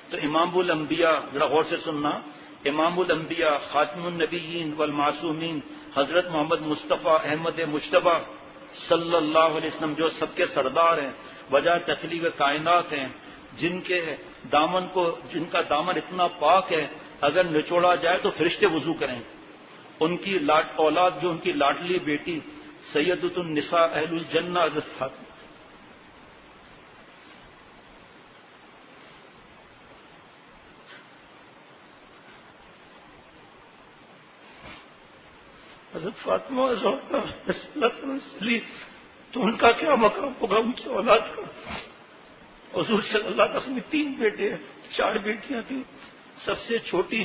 تو امام الانبیاء، ذرا غور سے سننا، امام الانبیاء خاتم النبیین والمعصومین حضرت محمد مصطفیٰ احمد مجتبیٰ صلی اللہ علیہ وسلم جو سب کے سردار ہیں، وجہ تخلیق کائنات ہیں، جن کا دامن اتنا پاک ہے اگر نچوڑا جائے تو فرشتے وضو کریں. ان کی اولاد جو ان کی لاڈلی بیٹی سیدۃ النساء اہل الجنہ حضرت فاطمہ تو ان کا کیا مقام ہوگا، ان کی اولاد کا. حضور صلی اللہ علیہ وسلم 3 بیٹے ہیں، 4 بیٹیاں تھیں، سب سے چھوٹی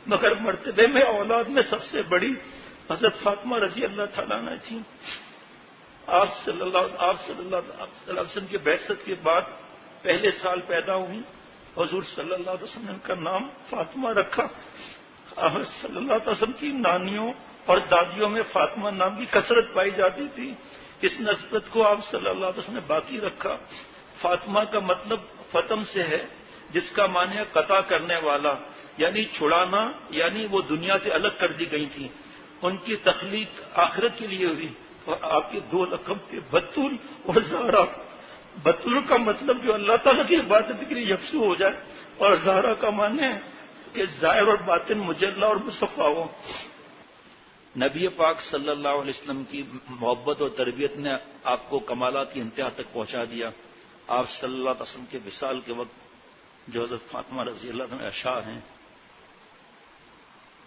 مگر مرتبے میں اولاد میں سب سے بڑی حضرت فاطمہ رضی اللہ تعالیٰ عنہ تھیں. آپ صلی اللہ علیہ وسلم کی بعثت کے بعد پہلے سال پیدا ہوئی. حضور صلی اللہ علیہ وسلم نے ان کا نام فاطمہ رکھا. آپ صلی اللہ علیہ وسلم کی نانیوں اور دادیوں میں فاطمہ نام کی کثرت پائی جاتی تھی. اس نسبت کو آپ صلی اللہ علیہ وسلم نے باقی رکھا. فاطمہ کا مطلب فتم سے ہے، جس کا معنی ہے قطع کرنے والا، یعنی چھڑانا، یعنی وہ دنیا سے الگ کر دی گئی تھی. ان کی تخلیق آخرت کے لیے ہوئی. اور آپ کے 2 لقب تھے، بطول اور زہرا. بطول کا مطلب جو اللہ تعالیٰ کی عبادت کے لیے یکسو ہو جائے، اور زہرا کا معنی ہے کہ ظاہر اور باطن مجلہ اور مصفا ہو. نبی پاک صلی اللہ علیہ وسلم کی محبت اور تربیت نے آپ کو کمالات کی انتہا تک پہنچا دیا. آپ صلی اللہ علیہ وسلم کے وصال کے وقت جو حضرت فاطمہ رضی اللہ عنہ اشعار ہیں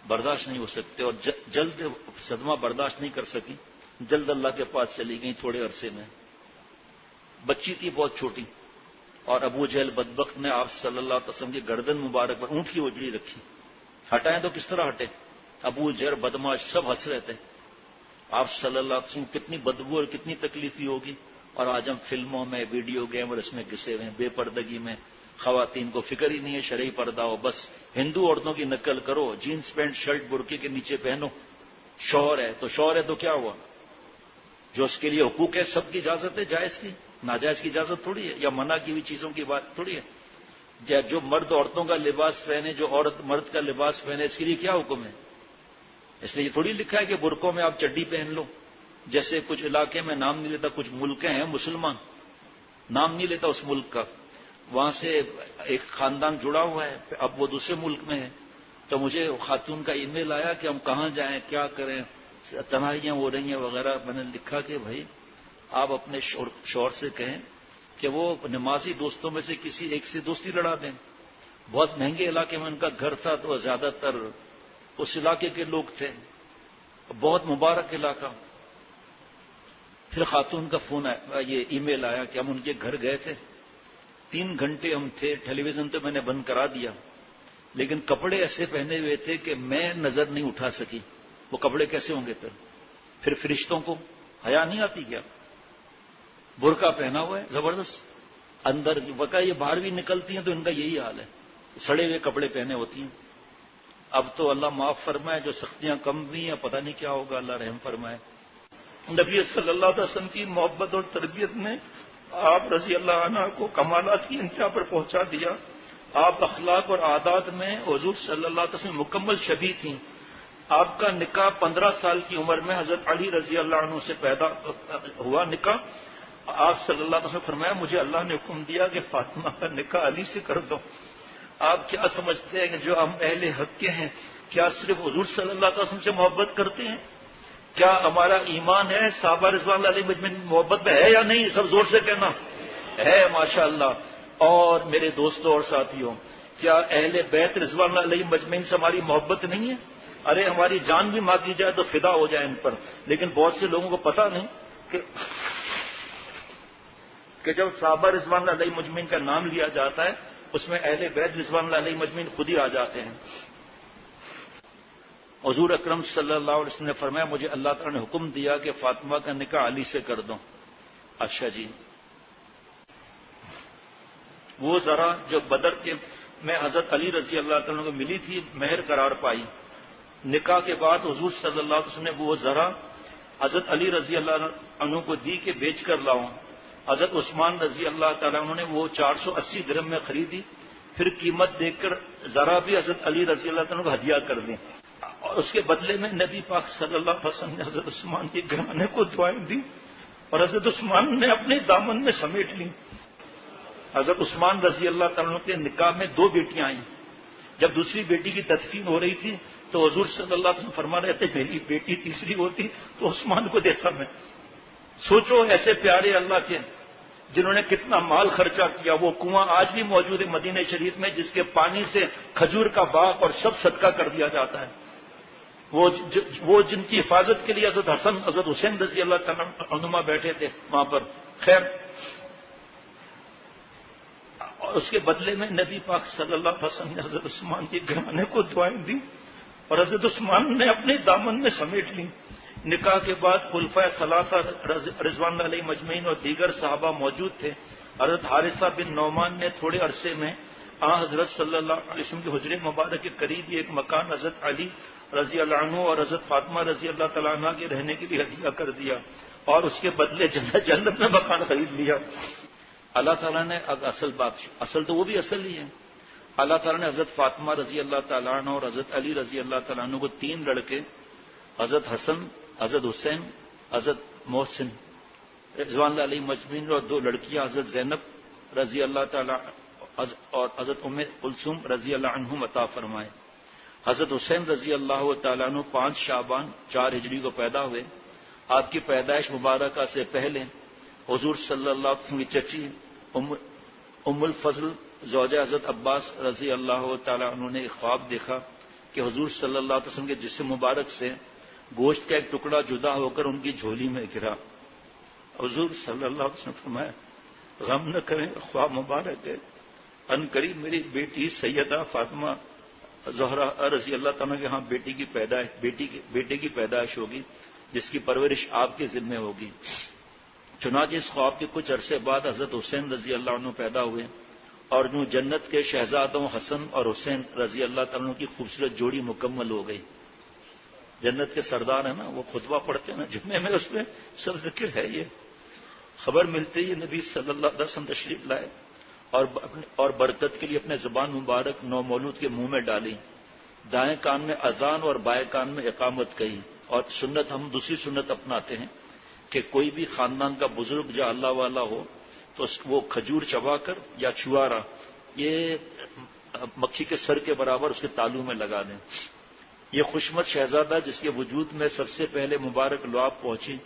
برداشت نہیں ہو سکتے، اور جلد صدمہ برداشت نہیں کر سکی، جلد اللہ کے پاس چلی گئی. تھوڑے عرصے میں بچی تھی بہت چھوٹی، اور ابو جہل بدبخت نے آپ صلی اللہ علیہ وسلم کی گردن مبارک پر اونٹ کی اجڑی رکھی. ہٹائیں تو کس طرح ہٹے؟ ابو جہل بدماش سب ہنس رہے تھے. آپ صلی اللہ علیہ وسلم کتنی بدبو اور کتنی تکلیفی ہوگی. اور آج ہم فلموں میں، ویڈیو گیم اور اس میں گھسے ہوئے ہیں، بے پردگی میں. خواتین کو فکر ہی نہیں ہے شرعی پردہ ہو، بس ہندو عورتوں کی نقل کرو، جینس پینٹ شرٹ برقعے کے نیچے پہنو. شوہر ہے تو کیا ہوا؟ جو اس کے لیے حقوق ہے سب کی اجازت ہے، جائز کی، ناجائز کی اجازت تھوڑی ہے، یا منع کی ہوئی چیزوں کی بات تھوڑی ہے. جو مرد عورتوں کا لباس پہنے، جو عورت مرد کا لباس پہنے، اس کے لیے کیا حکم ہے؟ اس لیے یہ تھوڑی لکھا ہے کہ برقعوں میں آپ چڈی پہن لو. جیسے کچھ علاقے میں نام نہیں لیتا، کچھ ملک ہیں مسلمان، نام نہیں لیتا اس ملک کا، وہاں سے ایک خاندان جڑا ہوا ہے، اب وہ دوسرے ملک میں ہے. تو مجھے خاتون کا ای میل آیا کہ ہم کہاں جائیں، کیا کریں، تنہائیاں ہو رہی ہیں وغیرہ. میں نے لکھا کہ بھائی آپ اپنے شوہر سے کہیں کہ وہ نمازی دوستوں میں سے کسی ایک سے دوستی لڑا دیں. بہت مہنگے علاقے میں ان کا گھر تھا، تو زیادہ تر اس علاقے کے لوگ تھے، بہت مبارک علاقہ. پھر خاتون کا فون آیا، یہ ای میل آیا کہ ہم ان کے گھر گئے تھے، 3 گھنٹے ہم تھے. ٹیلی ویژن تو میں نے بند کرا دیا، لیکن کپڑے ایسے پہنے ہوئے تھے کہ میں نظر نہیں اٹھا سکی. وہ کپڑے کیسے ہوں گے؟ پھر فرشتوں کو حیا نہیں آتی کیا؟ برقع پہنا ہوا ہے زبردست اندر، وقع یہ باہر بھی نکلتی ہیں تو ان کا یہی حال ہے، سڑے ہوئے کپڑے پہنے ہوتی ہیں. اب تو اللہ معاف فرمائے، جو سختیاں کم ہوئی ہیں پتہ نہیں کیا ہوگا، اللہ رحم فرمائے. نبی صلی اللہ علیہ وسلم کی محبت اور تربیت نے آپ رضی اللہ عنہ کو کمالات کی انتہا پر پہنچا دیا. آپ اخلاق اور عادات میں حضور صلی اللہ علیہ وسلم مکمل شبیہ تھیں. آپ کا نکاح 15 سال کی عمر میں حضرت علی رضی اللہ عنہ سے پیدا ہوا نکاح. آپ صلی اللہ علیہ وسلم فرمایا مجھے اللہ نے حکم دیا کہ فاطمہ کا نکاح علی سے کر دو. آپ کیا سمجھتے ہیں کہ جو ہم اہل حق کے ہیں کیا صرف حضور صلی اللہ علیہ وسلم سے محبت کرتے ہیں؟ کیا ہمارا ایمان ہے صحابہ رضوان اللہ علیہ مجمعین محبت میں ہے یا نہیں؟ سب زور سے کہنا ہے ماشاءاللہ. اور میرے دوستوں اور ساتھیوں، کیا اہل بیت رضوان اللہ علیہ مجمعین سے ہماری محبت نہیں ہے؟ ارے ہماری جان بھی مانگی جائے تو فدا ہو جائے ان پر. لیکن بہت سے لوگوں کو پتہ نہیں کہ جب صحابہ رضوان اللہ علیہ مجمعین کا نام لیا جاتا ہے اس میں اہل بیت رضوان اللہ علیہ مجمعین خود ہی آ جاتے ہیں. حضور اکرم صلی اللہ علیہ وسلم نے فرمایا مجھے اللہ تعالی نے حکم دیا کہ فاطمہ کا نکاح علی سے کر دو. اچھا جی، وہ ذرا جو بدر کے میں حضرت علی رضی اللہ تعالیٰ کو ملی تھی، مہر قرار پائی. نکاح کے بعد حضور صلی اللہ علیہ وسلم نے وہ ذرا حضرت علی رضی اللہ عنہ کو دی کہ بیچ کر لاؤں. حضرت عثمان رضی اللہ تعالیٰ عنہ نے وہ 480 درہم میں خریدی. پھر قیمت دیکھ کر ذرا بھی حضرت علی رضی اللہ عنہ کو ہدیہ کر دیں، اور اس کے بدلے میں نبی پاک صلی اللہ علیہ وسلم نے حضرت عثمان کے گھرانے کو دعائیں دی اور حضرت عثمان نے اپنے دامن میں سمیٹ لی۔ حضرت عثمان رضی اللہ تعالیٰ کے نکاح میں 2 بیٹیاں آئیں۔ جب دوسری بیٹی کی تدفین ہو رہی تھی تو حضور صلی اللہ علیہ وسلم فرما رہے تھے میری بیٹی تیسری ہوتی تو عثمان کو دیتا میں۔ سوچو ایسے پیارے اللہ کے جنہوں نے کتنا مال خرچہ کیا، وہ کنواں آج بھی موجود ہے مدینہ شریف میں جس کے پانی سے کھجور کا باغ اور سب صدقہ کر دیا جاتا ہے، وہ جن کی حفاظت کے لیے حضرت حسن حضرت حسین رضی اللہ تعالیٰ عنہما بیٹھے تھے وہاں پر۔ خیر، اور اس کے بدلے میں نبی پاک صلی اللہ علیہ وسلم نے حضرت عثمان کے گھرانے کو دعائیں دی اور حضرت عثمان نے اپنے دامن میں سمیٹ لی۔ نکاح کے بعد خلفائے ثلاثہ رضوان علیہ مجمعین اور دیگر صحابہ موجود تھے۔ حضرت حارثہ بن نعمان نے تھوڑے عرصے میں حضرت صلی اللہ علیہ وسلم کے حجرے مبارک کے قریب ایک مکان حضرت علی رضی اللہ عنہ اور حضرت فاطمہ رضی اللہ تعالیٰ عنہ کے رہنے کے لیے ہدیہ کر دیا اور اس کے بدلے جنت میں مکان خرید لیا۔ اللہ تعالیٰ نے اب اصل تو وہ بھی اصل ہی ہے، اللہ تعالیٰ نے حضرت فاطمہ رضی اللہ تعالیٰ عنہ اور حضرت علی رضی اللہ تعالیٰ عنہ کو 3 لڑکے، حضرت حسن، حضرت حسین، حضرت محسن رضوان اللہ علیہ مجمعین، اور 2 لڑکیاں حضرت زینب رضی اللہ تعالیٰ اور حضرت ام کلثوم رضی اللہ عنہم عطا فرمائے۔ حضرت حسین رضی اللہ تعالیٰ عنہ 5 شعبان 4 ہجری کو پیدا ہوئے۔ آپ کی پیدائش مبارکہ سے پہلے حضور صلی اللہ علیہ وسلم کی چچی ام الفضل زوجہ حضرت عباس رضی اللہ تعالیٰ عنہ نے ایک خواب دیکھا کہ حضور صلی اللہ علیہ وسلم کے جسم مبارک سے گوشت کا ایک ٹکڑا جدا ہو کر ان کی جھولی میں گرا۔ حضور صلی اللہ علیہ وسلم فرمایا غم نہ کریں، خواب مبارک ہے، ان قریب میری بیٹی سیدہ فاطمہ زہرا رضی اللہ تعالیٰ کے ہاں بیٹے کی پیدائش ہوگی جس کی پرورش آپ کے ذمہ ہوگی۔ چنانچہ اس خواب کے کچھ عرصے بعد حضرت حسین رضی اللہ عنہ پیدا ہوئے اور جو جنت کے شہزادوں حسن اور حسین رضی اللہ تعالیٰ کی خوبصورت جوڑی مکمل ہو گئی۔ جنت کے سردار ہیں نا، وہ خطبہ پڑھتے ہیں نا جمعے میں، اس میں سب ذکر ہے۔ یہ خبر ملتے ہی نبی صلی اللہ علیہ وسلم تشریف لائے اور برکت کے لیے اپنے زبان مبارک نومولود کے منہ میں ڈالی، دائیں کان میں اذان اور بائیں کان میں اقامت کہی، اور سنت ہم دوسری سنت اپناتے ہیں کہ کوئی بھی خاندان کا بزرگ جو اللہ والا ہو تو وہ کھجور چبا کر یا چھوارا یہ مکھی کے سر کے برابر اس کے تالو میں لگا دیں۔ یہ خوشمت شہزادہ جس کے وجود میں سب سے پہلے مبارک لعاب پہنچی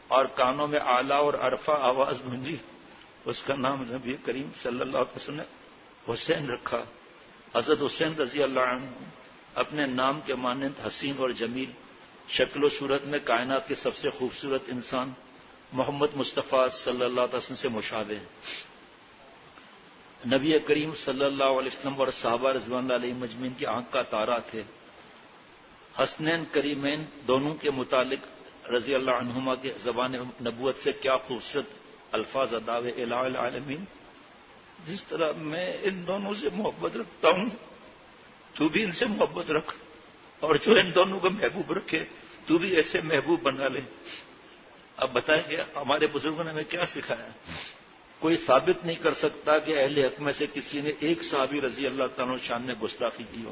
اور کانوں میں اعلیٰ اور عرفہ آواز گونجی، اس کا نام نبی کریم صلی اللہ علیہ وسلم نے حسین رکھا۔ حضرت حسین رضی اللہ عنہ اپنے نام کے مانند حسین اور جمیل، شکل و صورت میں کائنات کے سب سے خوبصورت انسان محمد مصطفیٰ صلی اللہ علیہ وسلم سے مشابہ ہیں۔ نبی کریم صلی اللہ علیہ وسلم اور صحابہ رضوان اللہ علیہ مجمعین کی آنکھ کا تارا تھے۔ حسنین کریمین دونوں کے متعلق رضی اللہ عنہما کے زبان نبوت سے کیا خوبصورت الفاظ ادا ہوئے، الہ العالمین جس طرح میں ان دونوں سے محبت رکھتا ہوں تو بھی ان سے محبت رکھ، اور جو ان دونوں کو محبوب رکھے تو بھی ایسے محبوب بنا لے۔ اب بتائیں کہ ہمارے بزرگوں نے ہمیں کیا سکھایا؟ کوئی ثابت نہیں کر سکتا کہ اہل حق میں سے کسی نے ایک صحابی رضی اللہ تعالیٰ شان میں گستاخی کی ہو۔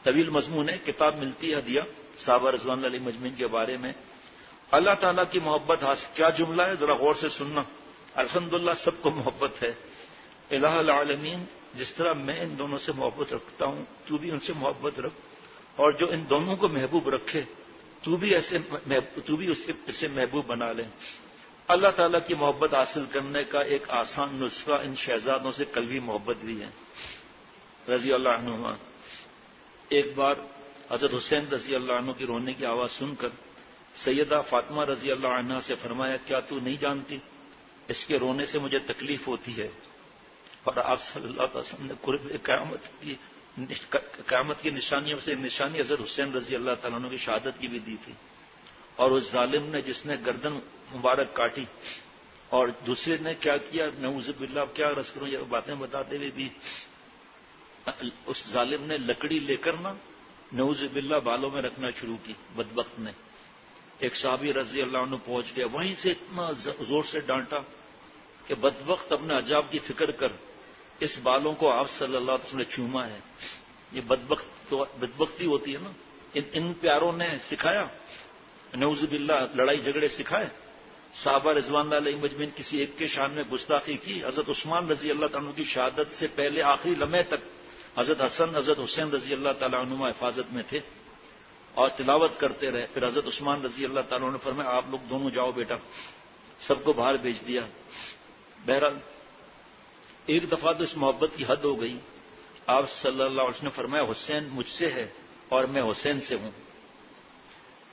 طویل مضمون ہے، کتاب ملتی ہے ہدیہ صحابہ رضوان اللہ علیہ مجمعین کے بارے میں۔ اللہ تعالیٰ کی محبت حاصل کیا جملہ ہے، ذرا غور سے سننا۔ الحمدللہ سب کو محبت ہے۔ الہ العالمین جس طرح میں ان دونوں سے محبت رکھتا ہوں تو بھی ان سے محبت رکھ، اور جو ان دونوں کو محبوب رکھے تو بھی اسے محبوب بنا لے۔ اللہ تعالیٰ کی محبت حاصل کرنے کا ایک آسان نسخہ ان شہزادوں سے قلبی محبت بھی ہے رضی اللہ عنہما۔ ایک بار حضرت حسین رضی اللہ عنہ کی رونے کی آواز سن کر سیدہ فاطمہ رضی اللہ عنہا سے فرمایا کیا تو نہیں جانتی اس کے رونے سے مجھے تکلیف ہوتی ہے؟ اور آپ صلی اللہ علیہ وسلم نے قرب قیامت کی نشانیوں سے نشانی حضرت حسین رضی اللہ تعالیٰ عنہ کی شہادت کی بھی دی تھی، اور اس ظالم نے جس نے گردن مبارک کاٹی اور دوسرے نے کیا کیا، نعوذ باللہ کیا عرض کروں، یہ باتیں بتاتے ہوئے بھی اس ظالم نے لکڑی لے کر نعوذ باللہ بالوں میں رکھنا شروع کی۔ بدبخت نے ایک صحابی رضی اللہ عنہ پہنچ گیا، وہیں سے اتنا زور سے ڈانٹا کہ بدبخت اپنے عجاب کی فکر کر اس بالوں کو آپ صلی اللہ علیہ وسلم نے چوما ہے. یہ بدبختی ہوتی ہے نا. ان پیاروں نے سکھایا, نعوذ باللہ لڑائی جھگڑے سکھائے. صحابہ رضوان اللہ علیہ مجمعین کسی ایک کے شان میں گستاخی کی. حضرت عثمان رضی اللہ تعالیٰ عنہ کی شہادت سے پہلے آخری لمحے تک حضرت حسن حضرت حسین رضی اللہ تعالیٰ عنہما حفاظت میں تھے اور تلاوت کرتے رہے. پھر حضرت عثمان رضی اللہ تعالیٰ عنہ نے فرمایا آپ لوگ دونوں جاؤ بیٹا, سب کو باہر بھیج دیا. بہرحال ایک دفعہ تو اس محبت کی حد ہو گئی. آپ صلی اللہ علیہ وسلم نے فرمایا حسین مجھ سے ہے اور میں حسین سے ہوں.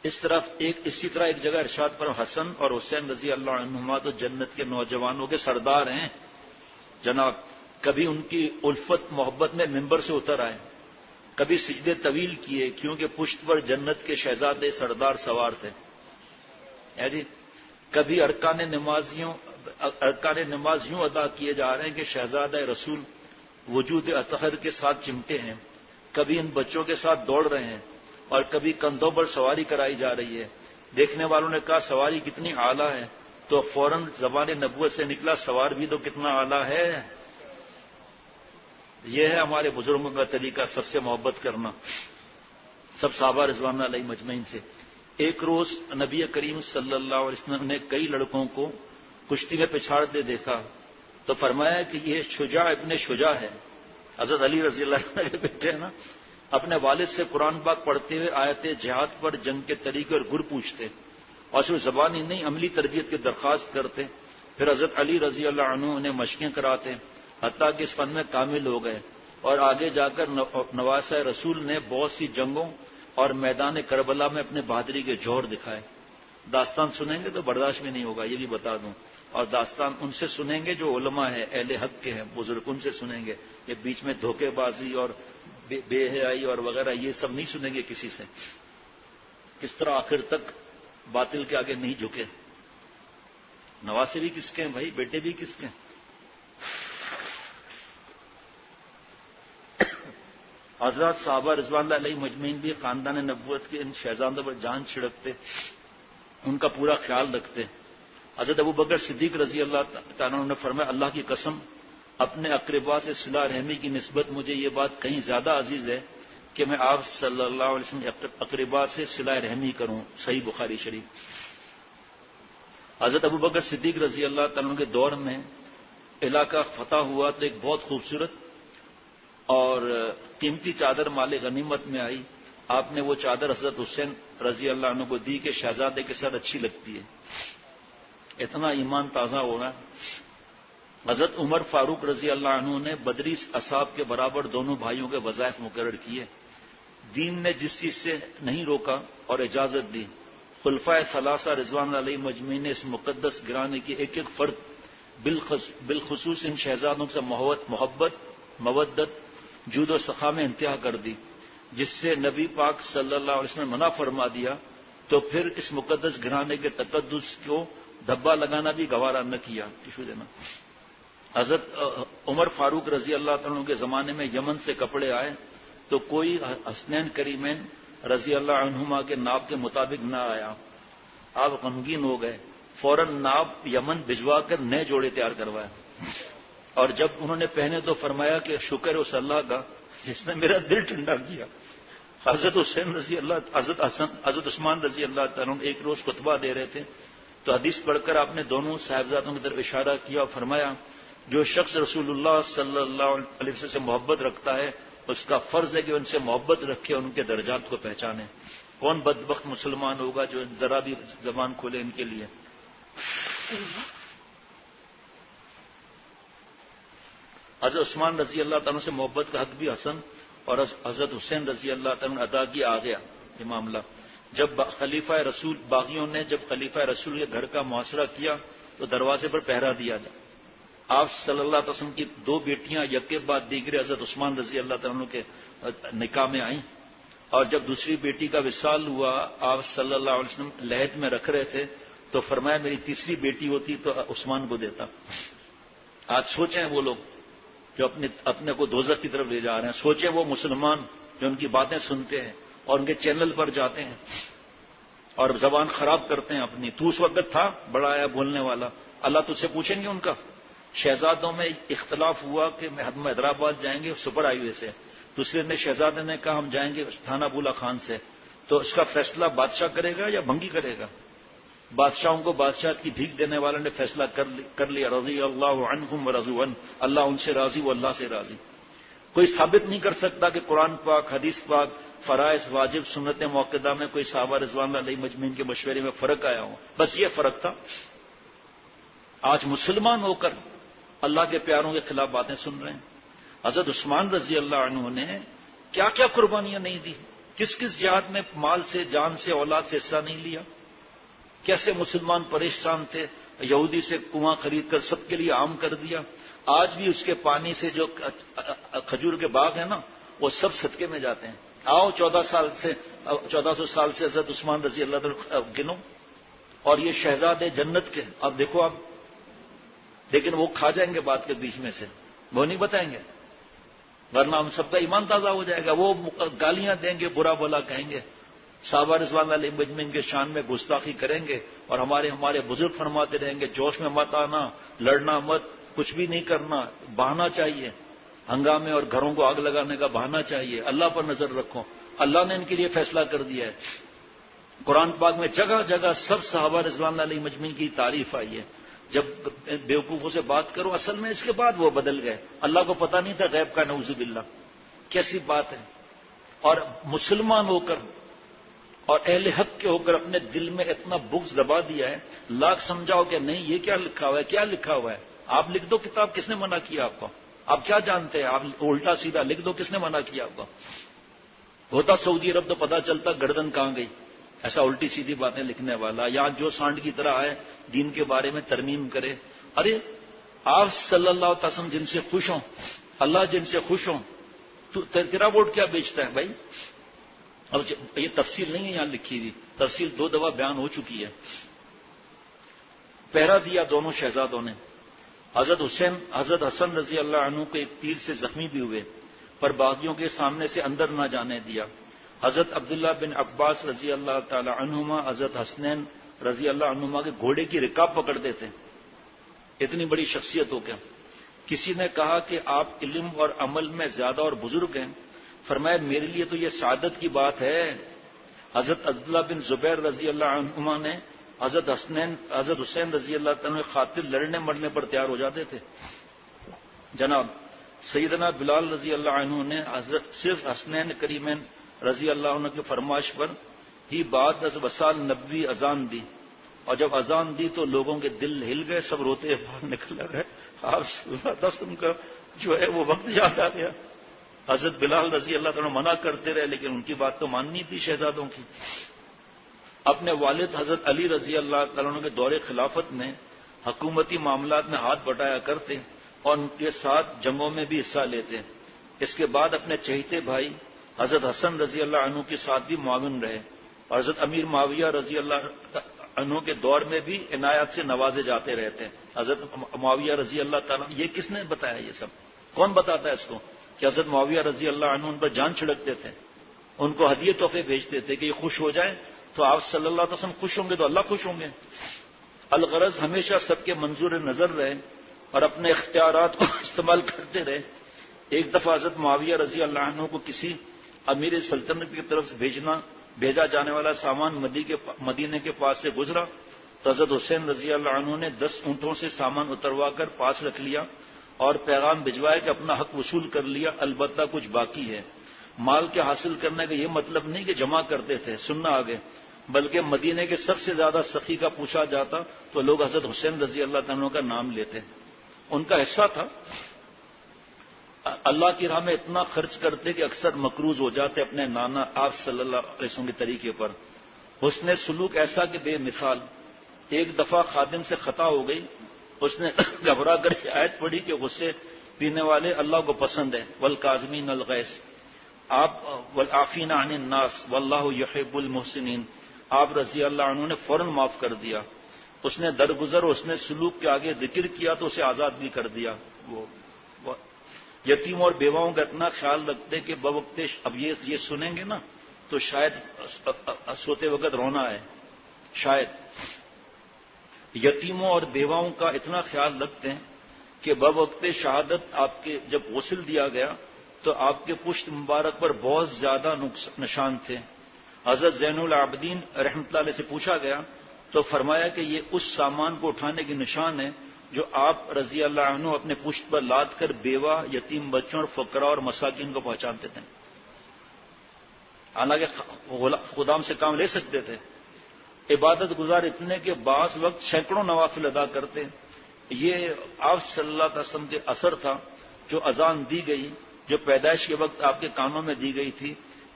اسی طرح ایک جگہ ارشاد پر حسن اور حسین رضی اللہ عنہما تو جنت کے نوجوانوں کے سردار ہیں جناب. کبھی ان کی الفت محبت میں ممبر سے اتر آئے, کبھی سجدے طویل کیے کیونکہ پشت پر جنت کے شہزادے سردار سوار تھے. جی کبھی ارکان نماز یوں ادا کیے جا رہے ہیں کہ شہزادہ رسول وجود اطہر کے ساتھ چمٹے ہیں. کبھی ان بچوں کے ساتھ دوڑ رہے ہیں اور کبھی کندھوں پر سواری کرائی جا رہی ہے. دیکھنے والوں نے کہا سواری کتنی اعلیٰ ہے, تو فوراً زبان نبوت سے نکلا سوار بھی تو کتنا اعلیٰ ہے. یہ ہے ہمارے بزرگوں کا طریقہ, سب سے محبت کرنا, سب صحابہ رضوان علیہ مجمعین سے. ایک روز نبی کریم صلی اللہ علیہ وسلم نے کئی لڑکوں کو کشتی میں پچھاڑتے دیکھا تو فرمایا کہ یہ شجاع ابن شجاع ہے. حضرت علی رضی اللہ عنہ کے بیٹے ہیں نا, اپنے والد سے قرآن پاک پڑھتے ہوئے آیت جہاد پر جنگ کے طریقے اور گر پوچھتے اور صرف زبانی نہیں عملی تربیت کی درخواست کرتے. پھر حضرت علی رضی اللہ عنہ انہیں مشقیں کراتے حتیٰ کہ اس فن میں کامل ہو گئے اور آگے جا کر نواسہ رسول نے بہت سی جنگوں اور میدان کربلا میں اپنے بہادری کے جوہر دکھائے. داستان سنیں گے تو برداشت میں نہیں ہوگا, یہ بھی بتا دوں. اور داستان ان سے سنیں گے جو علماء ہیں, اہل حق کے ہیں, بزرگ, ان سے سنیں گے. یہ بیچ میں دھوکے بازی اور بے حیائی اور وغیرہ یہ سب نہیں سنیں گے کسی سے. کس طرح آخر تک باطل کے آگے نہیں جھکے. نواسے بھی کس کے ہیں بھائی, بیٹے بھی کس کے ہیں. حضرات صحابہ رضوان اللہ علیہ مجمعین بھی خاندان نبوت کے ان شہزادوں پر جان چھڑکتے, ان کا پورا خیال رکھتے. حضرت ابو بکر صدیق رضی اللہ تعالیٰ عنہ نے فرمایا اللہ کی قسم اپنے اقربا سے صلہ رحمی کی نسبت مجھے یہ بات کہیں زیادہ عزیز ہے کہ میں آپ صلی اللہ علیہ وسلم کے اقربا سے صلہ رحمی کروں. صحیح بخاری شریف. حضرت ابو بکر صدیق رضی اللہ تعالیٰ عنہ کے دور میں علاقہ فتح ہوا تو ایک بہت خوبصورت اور قیمتی چادر مال غنیمت میں آئی. آپ نے وہ چادر حضرت حسین رضی اللہ عنہ کو دی کہ شہزادے کے ساتھ اچھی لگتی ہے. اتنا ایمان تازہ ہو رہا ہے. حضرت عمر فاروق رضی اللہ عنہ نے بدری اصحاب کے برابر دونوں بھائیوں کے وظائف مقرر کیے. دین نے جس چیز سے نہیں روکا اور اجازت دی, خلفائے ثلاثہ رضوان علیہ مجمعین نے اس مقدس گرانے کی ایک ایک فرد بالخصوص ان شہزادوں سے محبت, مودت, جود و سخا میں انتہا کر دی. جس سے نبی پاک صلی اللہ علیہ وسلم نے منع فرما دیا تو پھر اس مقدس گھرانے کے تقدس کو دھبا لگانا بھی گوارا نہ کیا. حضرت عمر فاروق رضی اللہ تعالیٰ کے زمانے میں یمن سے کپڑے آئے تو کوئی حسنین کریمین رضی اللہ عنہما کے ناب کے مطابق نہ آیا. آپ غمگین ہو گئے, فوراً ناب یمن بھجوا کر نئے جوڑے تیار کروائے اور جب انہوں نے پہنے تو فرمایا کہ شکر اس اللہ کا جس نے میرا دل ٹھنڈا کیا. حضرت حسین رضی اللہ حضرت عثمان رضی اللہ تعالیٰ ایک روز خطبہ دے رہے تھے تو حدیث پڑھ کر آپ نے دونوں صاحبزادوں کی طرف اشارہ کیا اور فرمایا جو شخص رسول اللہ صلی اللہ علیہ وسلم سے محبت رکھتا ہے اس کا فرض ہے کہ ان سے محبت رکھے اور ان کے درجات کو پہچانے. کون بدبخت مسلمان ہوگا جو ذرا بھی زبان کھولے ان کے لیے. حضرت عثمان رضی اللہ تعالیٰ سے محبت کا حق بھی حسن اور حضرت حسین رضی اللہ تعالیٰ نے ادا کیا. آ گیا یہ معاملہ جب خلیفہ رسول باغیوں نے جب خلیفہ رسول کے گھر کا محاصرہ کیا تو دروازے پر پہرا دیا. آپ صلی اللہ علیہ وسلم کی دو بیٹیاں یکے بعد دیگرے حضرت عثمان رضی اللہ تعالیٰ کے نکاح میں آئیں اور جب دوسری بیٹی کا وصال ہوا آپ صلی اللہ علیہ وسلم لحد میں رکھ رہے تھے تو فرمایا میری تیسری بیٹی ہوتی تو عثمان کو دیتا. آج سوچیں وہ لوگ جو اپنے کو دوزخ کی طرف لے جا رہے ہیں, سوچیں وہ مسلمان جو ان کی باتیں سنتے ہیں اور ان کے چینل پر جاتے ہیں اور زبان خراب کرتے ہیں اپنی. تو اس وقت تھا بڑا آیا بولنے والا, اللہ تجھ سے پوچھیں گے ان کا شہزادوں میں اختلاف ہوا کہ ہم حیدرآباد جائیں گے سپر ہائی وے سے، دوسرے نے شہزادے نے کہا ہم جائیں گے تھانہ بولا خان سے، تو اس کا فیصلہ بادشاہ کرے گا یا بھنگی کرے گا؟ بادشاہوں کو بادشاہت کی بھیک دینے والے نے فیصلہ کر لیا، رضی اللہ عنہم ورضوا عنہ، اللہ ان سے راضی وہ اللہ سے راضی۔ کوئی ثابت نہیں کر سکتا کہ قرآن پاک، حدیث پاک، فرائض، واجب، سنت موقدہ میں کوئی صحابہ رضوان اللہ علیہ مجمعین کے مشورے میں فرق آیا ہو، بس یہ فرق تھا۔ آج مسلمان ہو کر اللہ کے پیاروں کے خلاف باتیں سن رہے ہیں۔ حضرت عثمان رضی اللہ عنہ نے کیا کیا قربانیاں نہیں دی، کس کس جہاد میں مال سے، جان سے، اولاد سے حصہ نہیں لیا، کیسے مسلمان پریشان تھے، یہودی سے کنواں خرید کر سب کے لیے عام کر دیا۔ آج بھی اس کے پانی سے جو کھجور کے باغ ہیں نا، وہ سب صدقے میں جاتے ہیں۔ آؤ 1400 سال سے حضرت عثمان رضی اللہ عنہ گنو، اور یہ شہزادے جنت کے، اب دیکھو آپ، لیکن وہ کھا جائیں گے بات کے بیچ میں سے، وہ نہیں بتائیں گے، ورنہ ہم سب کا ایمان تازہ ہو جائے گا۔ وہ گالیاں دیں گے، برا بھلا کہیں گے، صحابہ رضوان اللہ علیہ مجمعین کے شان میں گستاخی کریں گے، اور ہمارے بزرگ فرماتے رہیں گے جوش میں مت آنا، لڑنا مت، کچھ بھی نہیں کرنا، بہانا چاہیے، ہنگامے اور گھروں کو آگ لگانے کا بہانا چاہیے، اللہ پر نظر رکھو۔ اللہ نے ان کے لیے فیصلہ کر دیا ہے۔ قرآن پاک میں جگہ جگہ سب صحابہ رضوان اللہ علیہ مجمعین کی تعریف آئی ہے۔ جب بیوقوفوں سے بات کرو، اصل میں اس کے بعد وہ بدل گئے، اللہ کو پتہ نہیں تھا غیب کا، نعوذ باللہ، کیسی بات ہے۔ اور مسلمان ہو کر اور اہل حق کے ہو کر اپنے دل میں اتنا بغض دبا دیا ہے، لاکھ سمجھاؤ کہ نہیں یہ کیا لکھا ہوا ہے، کیا لکھا ہوا ہے، آپ لکھ دو کتاب، کس نے منع کیا آپ کو؟ آپ کیا جانتے ہیں؟ آپ الٹا سیدھا لکھ دو، کس نے منع کیا آپ کو؟ ہوتا سعودی عرب تو پتہ چلتا گردن کہاں گئی، ایسا الٹی سیدھی باتیں لکھنے والا، یا جو سانڈ کی طرح آئے دین کے بارے میں ترمیم کرے۔ ارے آپ صلی اللہ علیہ وسلم جن سے خوش ہوں، اللہ جن سے خوش ہوں، تو تیرا ووٹ کیا بیچتا ہے بھائی؟ اب یہ تفصیل نہیں ہے یہاں لکھی ہوئی، تفصیل 2 دفعہ بیان ہو چکی ہے۔ پہرا دیا دونوں شہزادوں نے۔ حضرت حسن رضی اللہ عنہ کو ایک تیر سے زخمی بھی ہوئے، پر باغیوں کے سامنے سے اندر نہ جانے دیا۔ حضرت عبداللہ بن عباس رضی اللہ تعالی عنہما حضرت حسنین رضی اللہ عنہما کے گھوڑے کی رکاب پکڑتے تھے، اتنی بڑی شخصیت ہو کیا۔ کسی نے کہا کہ آپ علم اور عمل میں زیادہ اور بزرگ ہیں، فرمایا میرے لیے تو یہ سعادت کی بات ہے۔ حضرت عبداللہ بن زبیر رضی اللہ عنہما نے حضرت حسین رضی اللہ تعالیٰ خاطر لڑنے مرنے پر تیار ہو جاتے تھے۔ جناب سیدنا بلال رضی اللہ عنہ نے صرف حسنین کریمین رضی اللہ عنہ کی فرمائش پر ہی بعد از وصال نبوی اذان دی، اور جب اذان دی تو لوگوں کے دل ہل گئے، سب روتے باہر نکل گئے۔ آپ صلی اللہ علیہ وسلم کا جو ہے وہ وقت یاد آ گیا۔ حضرت بلال رضی اللہ تعالیٰ منع کرتے رہے، لیکن ان کی بات تو ماننی تھی شہزادوں کی۔ اپنے والد حضرت علی رضی اللہ تعالیٰ عنہ کے دور خلافت میں حکومتی معاملات میں ہاتھ بٹایا کرتے، اور ان کے ساتھ جنگوں میں بھی حصہ لیتے۔ اس کے بعد اپنے چہیتے بھائی حضرت حسن رضی اللہ عنہ کے ساتھ بھی معاون رہے، اور حضرت امیر معاویہ رضی اللہ عنہ کے دور میں بھی عنایات سے نوازے جاتے رہتے۔ حضرت معاویہ رضی اللہ تعالیٰ، یہ کس نے بتایا؟ یہ سب کون بتاتا ہے اس کو؟ کہ حضرت معاویہ رضی اللہ عنہ ان پر جان چھڑکتے تھے، ان کو ہدیے تحفے بھیجتے تھے کہ یہ خوش ہو جائیں تو آپ صلی اللہ علیہ وسلم خوش ہوں گے تو اللہ خوش ہوں گے۔ الغرض ہمیشہ سب کے منظور نظر رہے اور اپنے اختیارات کو استعمال کرتے رہے۔ ایک دفعہ حضرت معاویہ رضی اللہ عنہ کو کسی امیر سلطنت کی طرف سے بھیجا جانے والا سامان مدینے کے پاس سے گزرا تو حضرت حسین رضی اللہ عنہ نے 10 اونٹوں سے سامان اتروا کر پاس رکھ لیا اور پیغام بھجوایا کہ اپنا حق وصول کر لیا، البتہ کچھ باقی ہے۔ مال کے حاصل کرنے کا یہ مطلب نہیں کہ جمع کرتے تھے، سننا آگے، بلکہ مدینے کے سب سے زیادہ سخی کا پوچھا جاتا تو لوگ حضرت حسین رضی اللہ عنہ کا نام لیتے۔ ان کا حصہ تھا، اللہ کی راہ میں اتنا خرچ کرتے کہ اکثر مقروض ہو جاتے اپنے نانا آپ صلی اللہ علیہ وسلم کے طریقے پر۔ حسن سلوک ایسا کہ بے مثال۔ ایک دفعہ خادم سے خطا ہو گئی، اس نے گھبرا کر آیت پڑھی کہ غصے پینے والے اللہ کو پسند ہے، والکاظمین الغیظ، آپ والعافین عن الناس واللہ یحب المحسنین۔ آپ رضی اللہ عنہ نے فوراً معاف کر دیا۔ اس نے درگزر اس نے سلوک کے آگے ذکر کیا تو اسے آزاد بھی کر دیا۔ وہ یتیموں اور بیواؤں کا اتنا خیال رکھتے کہ بوقت اب یہ سنیں گے نا تو شاید سوتے وقت رونا ہے، شاید۔ یتیموں اور بیواؤں کا اتنا خیال رکھتے ہیں کہ بوقت شہادت آپ کے جب غسل دیا گیا تو آپ کے پشت مبارک پر بہت زیادہ نشان تھے. حضرت زین العابدین رحمۃ اللہ علیہ سے پوچھا گیا تو فرمایا کہ یہ اس سامان کو اٹھانے کی نشان ہے جو آپ رضی اللہ عنہ اپنے پشت پر لاد کر بیوہ، یتیم بچوں اور فقراء اور مساکین کو پہنچانتے تھے. حالانکہ خدام سے کام لے سکتے تھے. عبادت گزار اتنے کہ بعض وقت سینکڑوں نوافل ادا کرتے. یہ آپ صلی اللہ علیہ وسلم کے اثر تھا. جو اذان دی گئی، جو پیدائش کے وقت آپ کے کانوں میں دی گئی تھی،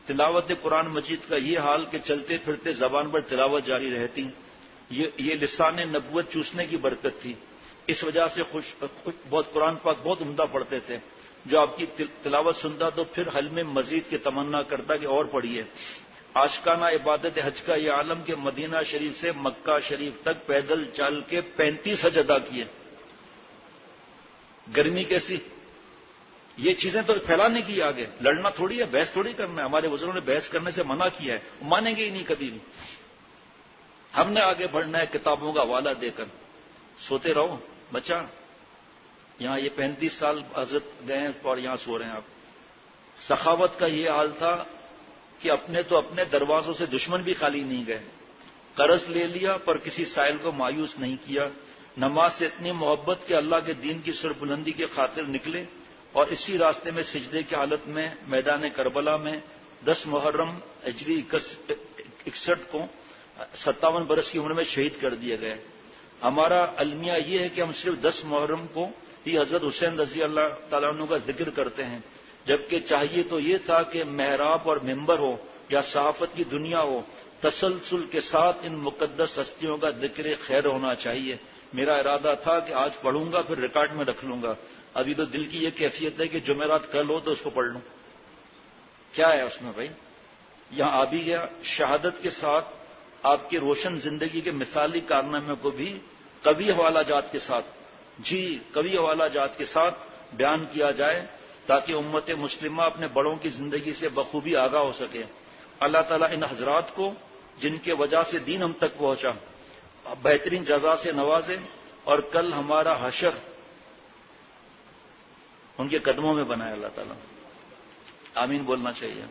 تلاوت قرآن مجید کا یہ حال کہ چلتے پھرتے زبان پر تلاوت جاری رہتی، یہ لسان نبوت چوسنے کی برکت تھی. اس وجہ سے بہت قرآن پاک بہت عمدہ پڑھتے تھے. جو آپ کی تلاوت سنتا تو پھر حل میں مزید کی تمنا کرتا کہ اور پڑھیے. عاشقانہ عبادت حج کا یہ عالم کہ مدینہ شریف سے مکہ شریف تک پیدل چل کے 35 حج ادا کیے. گرمی کیسی، یہ چیزیں تو پھیلانے کی آگے، لڑنا تھوڑی ہے، بحث تھوڑی کرنا ہے. ہمارے بزرگوں نے بحث کرنے سے منع کیا ہے، مانیں گے ہی نہیں کبھی بھی. ہم نے آگے بڑھنا ہے کتابوں کا حوالہ دے کر. سوتے رہو بچہ، یہاں یہ 35 سال حضرت گئے ہیں اور یہاں سو رہے ہیں آپ. سخاوت کا یہ حال تھا کہ اپنے تو اپنے دروازوں سے دشمن بھی خالی نہیں گئے. قرض لے لیا پر کسی سائل کو مایوس نہیں کیا. نماز سے اتنی محبت کہ اللہ کے دین کی سر بلندی کی خاطر نکلے اور اسی راستے میں سجدے کی حالت میں میدان کربلا میں 10 محرم ہجری 61 کو 57 برس کی عمر میں شہید کر دیے گئے. ہمارا المیہ یہ ہے کہ ہم صرف 10 محرم کو ہی حضرت حسین رضی اللہ تعالیٰ عنہ کا ذکر کرتے ہیں، جبکہ چاہیے تو یہ تھا کہ محراب اور ممبر ہو یا صحافت کی دنیا ہو، تسلسل کے ساتھ ان مقدس ہستیوں کا ذکر خیر ہونا چاہیے. میرا ارادہ تھا کہ آج پڑھوں گا پھر ریکارڈ میں رکھ لوں گا. ابھی تو دل کی یہ کیفیت ہے کہ جمعرات کل ہو تو اس کو پڑھ لوں. کیا ہے اس میں بھائی؟ یہاں آ بھی گیا. شہادت کے ساتھ آپ کی روشن زندگی کے مثالی کارنامے کو بھی قوی حوالہ جات کے ساتھ، قوی حوالہ جات کے ساتھ بیان کیا جائے تاکہ امت مسلمہ اپنے بڑوں کی زندگی سے بخوبی آگاہ ہو سکے. اللہ تعالیٰ ان حضرات کو جن کے وجہ سے دین ہم تک پہنچا بہترین جزا سے نوازے اور کل ہمارا حشر ان کے قدموں میں بنائے. اللہ تعالیٰ آمین بولنا چاہیے.